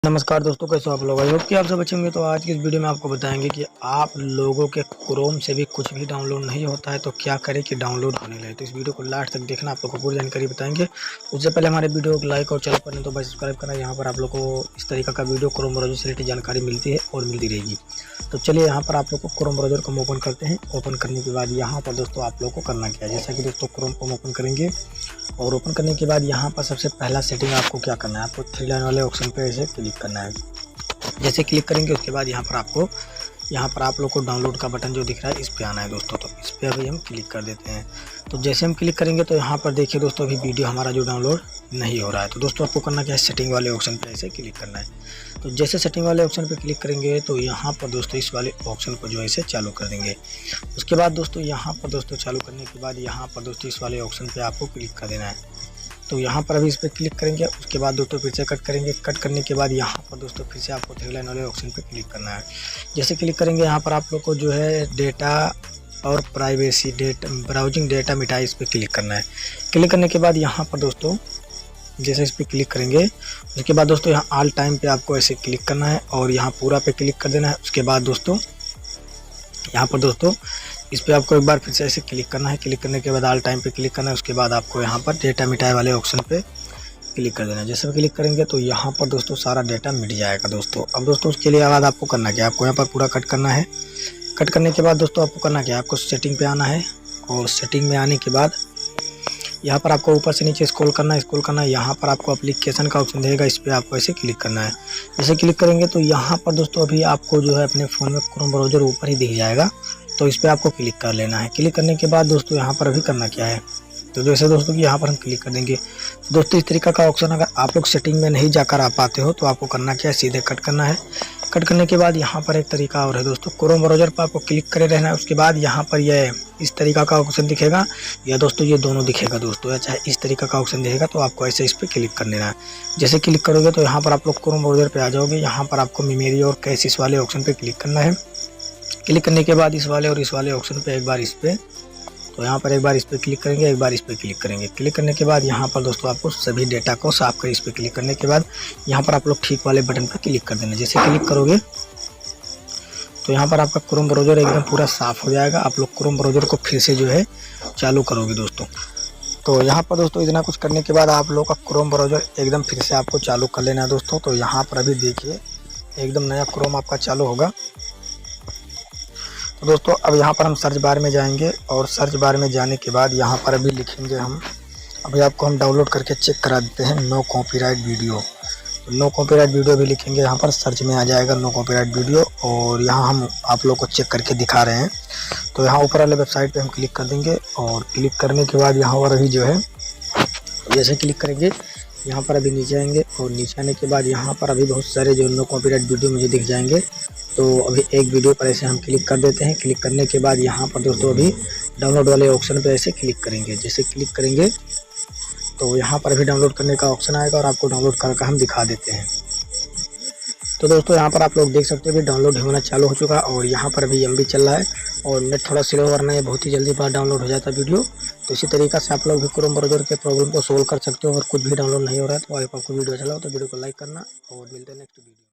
नमस्कार दोस्तों, कैसे हो आप लोग। आई होप कि आप सब अच्छे होंगे। तो आज की इस वीडियो में आपको बताएंगे कि आप लोगों के क्रोम से भी कुछ भी डाउनलोड नहीं होता है तो क्या करें कि डाउनलोड होने लगे। तो इस वीडियो को लास्ट तक देखना, आप लोगों को पूरी जानकारी बताएंगे। उससे पहले हमारे वीडियो को लाइक और चैनल पर नहीं तो भाई सब्सक्राइब करना। यहाँ पर आप लोग को इस तरीके का वीडियो क्रोम ब्राउज़र से रिलेटेड जानकारी मिलती है और मिलती रहेगी। तो चलिए यहाँ पर आप लोग को क्रोम ब्राउज़र को ओपन करते हैं। ओपन करने के बाद यहाँ पर दोस्तों आप लोग को करना क्या है, जैसा कि दोस्तों क्रोम को ओपन करेंगे और ओपन करने के बाद यहाँ पर सबसे पहला सेटिंग आपको क्या करना है, आपको थ्री लाइन वाले ऑप्शन पे ऐसे क्लिक करना है। जैसे क्लिक करेंगे उसके बाद यहाँ पर आप लोग को डाउनलोड का बटन जो दिख रहा है इस पे आना है दोस्तों। तो इस पे अभी हम क्लिक कर देते हैं। तो जैसे हम क्लिक करेंगे तो यहाँ पर देखिए दोस्तों अभी वीडियो हमारा जो डाउनलोड नहीं हो रहा है। तो दोस्तों आपको करना क्या है, सेटिंग वाले ऑप्शन पे ऐसे क्लिक करना है। तो जैसे सेटिंग वाले ऑप्शन पे क्लिक करेंगे तो यहाँ पर दोस्तों इस वाले ऑप्शन को जो ऐसे चालू कर देंगे। उसके बाद दोस्तों यहाँ पर दोस्तों चालू करने के बाद यहाँ पर दोस्तों इस वाले ऑप्शन पे आपको क्लिक कर देना है। तो यहाँ पर अभी इस पर क्लिक करेंगे। उसके बाद दोस्तों फिर से कट करेंगे। कट करने के बाद यहाँ पर दोस्तों फिर से आपको थ्री लाइन वाले ऑप्शन पे क्लिक करना है। जैसे क्लिक करेंगे यहाँ पर आप लोग को जो है डेटा और प्राइवेसी ब्राउजिंग डेटा मिटाई इस पर क्लिक करना है। क्लिक करने के बाद यहाँ पर दोस्तों जैसे इस पर क्लिक करेंगे उसके बाद दोस्तों यहाँ ऑल टाइम पे आपको ऐसे क्लिक करना है और यहाँ पूरा पे क्लिक कर देना है। उसके बाद दोस्तों यहाँ पर दोस्तों इस पर आपको एक बार फिर से ऐसे क्लिक करना है। क्लिक करने के बाद ऑल टाइम पे क्लिक करना है। उसके बाद आपको यहाँ पर डेटा मिटाए वाले ऑप्शन पे क्लिक कर देना है। जैसे क्लिक करेंगे तो यहाँ पर दोस्तों सारा डेटा मिट जाएगा दोस्तों। अब दोस्तों उसके लिए बाद आपको करना क्या है, आपको यहाँ पर पूरा कट करना है। कट करने के बाद दोस्तों आपको करना क्या है, आपको सेटिंग पे आना है और सेटिंग में आने के बाद यहाँ पर आपको ऊपर से नीचे स्क्रॉल करना है। यहाँ पर आपको एप्लीकेशन का ऑप्शन देगा, इस पर आपको ऐसे क्लिक करना है। जैसे क्लिक करेंगे तो यहाँ पर दोस्तों अभी आपको जो है अपने फ़ोन में क्रोम ब्राउज़र ऊपर ही दिख जाएगा। तो इस पर आपको क्लिक कर लेना है। क्लिक करने के बाद दोस्तों यहाँ पर अभी करना क्या है, तो जैसे दोस्तों कि यहाँ पर हम क्लिक कर देंगे। तो दोस्तों इस तरीका का ऑप्शन अगर आप लोग सेटिंग में नहीं जाकर आ पाते हो तो आपको करना क्या है, सीधे कट करना है। कट करने के बाद यहाँ पर एक तरीका और है दोस्तों, क्रोम ब्राउज़र पर आपको क्लिक करे रहना है। उसके बाद यहाँ पर यह इस तरीका का ऑप्शन दिखेगा या दोस्तों ये दोनों दिखेगा दोस्तों, या चाहे इस तरीका का ऑप्शन दिखेगा। तो आपको ऐसे इस पर क्लिक कर लेना है। जैसे क्लिक करोगे तो यहाँ पर आप लोग क्रोम ब्राउज़र पे आ जाओगे। यहाँ पर आपको मेमोरी और कैश इस वाले ऑप्शन पे क्लिक करना है। क्लिक करने के बाद इस वाले और इस वाले ऑप्शन पे एक बार इस पे, तो यहाँ पर एक बार इस पर क्लिक करेंगे, एक बार इस पर क्लिक करेंगे। क्लिक करने के बाद यहाँ पर दोस्तों आपको सभी डेटा को साफ करें। इस पर क्लिक करने के बाद यहाँ पर आप लोग ठीक वाले बटन पर क्लिक कर देना। जैसे क्लिक करोगे तो यहाँ पर आपका क्रोम ब्राउज़र एकदम पूरा साफ हो जाएगा। आप लोग क्रोम ब्राउज़र को फिर से जो है चालू करोगे दोस्तों। तो यहाँ पर दोस्तों इतना कुछ करने के बाद आप लोग का क्रोम ब्राउज़र एकदम फिर से आपको चालू कर लेना है दोस्तों। तो यहाँ पर अभी देखिए एकदम नया क्रोम आपका चालू होगा। तो दोस्तों अब यहाँ पर हम सर्च बार में जाएंगे और सर्च बार में जाने के बाद यहाँ पर अभी लिखेंगे अभी आपको हम डाउनलोड करके चेक करा देते हैं नो कॉपीराइट वीडियो। तो नो कॉपीराइट वीडियो भी लिखेंगे, यहाँ पर सर्च में आ जाएगा नो कॉपीराइट वीडियो और यहाँ हम आप लोग को चेक करके दिखा रहे हैं। तो यहाँ ऊपर वाले वेबसाइट पे हम क्लिक कर देंगे और क्लिक करने के बाद यहाँ पर अभी जो है जैसे क्लिक करेंगे यहाँ पर अभी नीचे आएंगे और नीचे आने के बाद यहाँ पर अभी बहुत सारे जो नो कॉपीराइट वीडियो मुझे दिख जाएंगे। तो अभी एक वीडियो पर ऐसे हम क्लिक कर देते हैं। क्लिक करने के बाद यहाँ पर दोस्तों अभी डाउनलोड वाले ऑप्शन पे ऐसे क्लिक करेंगे। जैसे क्लिक करेंगे तो यहाँ पर अभी डाउनलोड करने का ऑप्शन आएगा और आपको डाउनलोड करके हम दिखा देते हैं। तो दोस्तों यहाँ पर आप लोग देख सकते हो अभी डाउनलोड होना चालू हो चुका और यहाँ पर अभी MB चल रहा है और नेट थोड़ा स्लो वरना ये बहुत ही जल्दी बाद डाउनलोड हो जाता है वीडियो। तो इसी तरीका से आप लोग भी क्रोम ब्राउज़र के प्रॉब्लम को सोल्व कर सकते हो। अगर कुछ भी डाउनलोड नहीं हो रहा है तो आपको वीडियो अच्छा लगा तो वीडियो को लाइक करना और मिलते हैं नेक्स्ट वीडियो।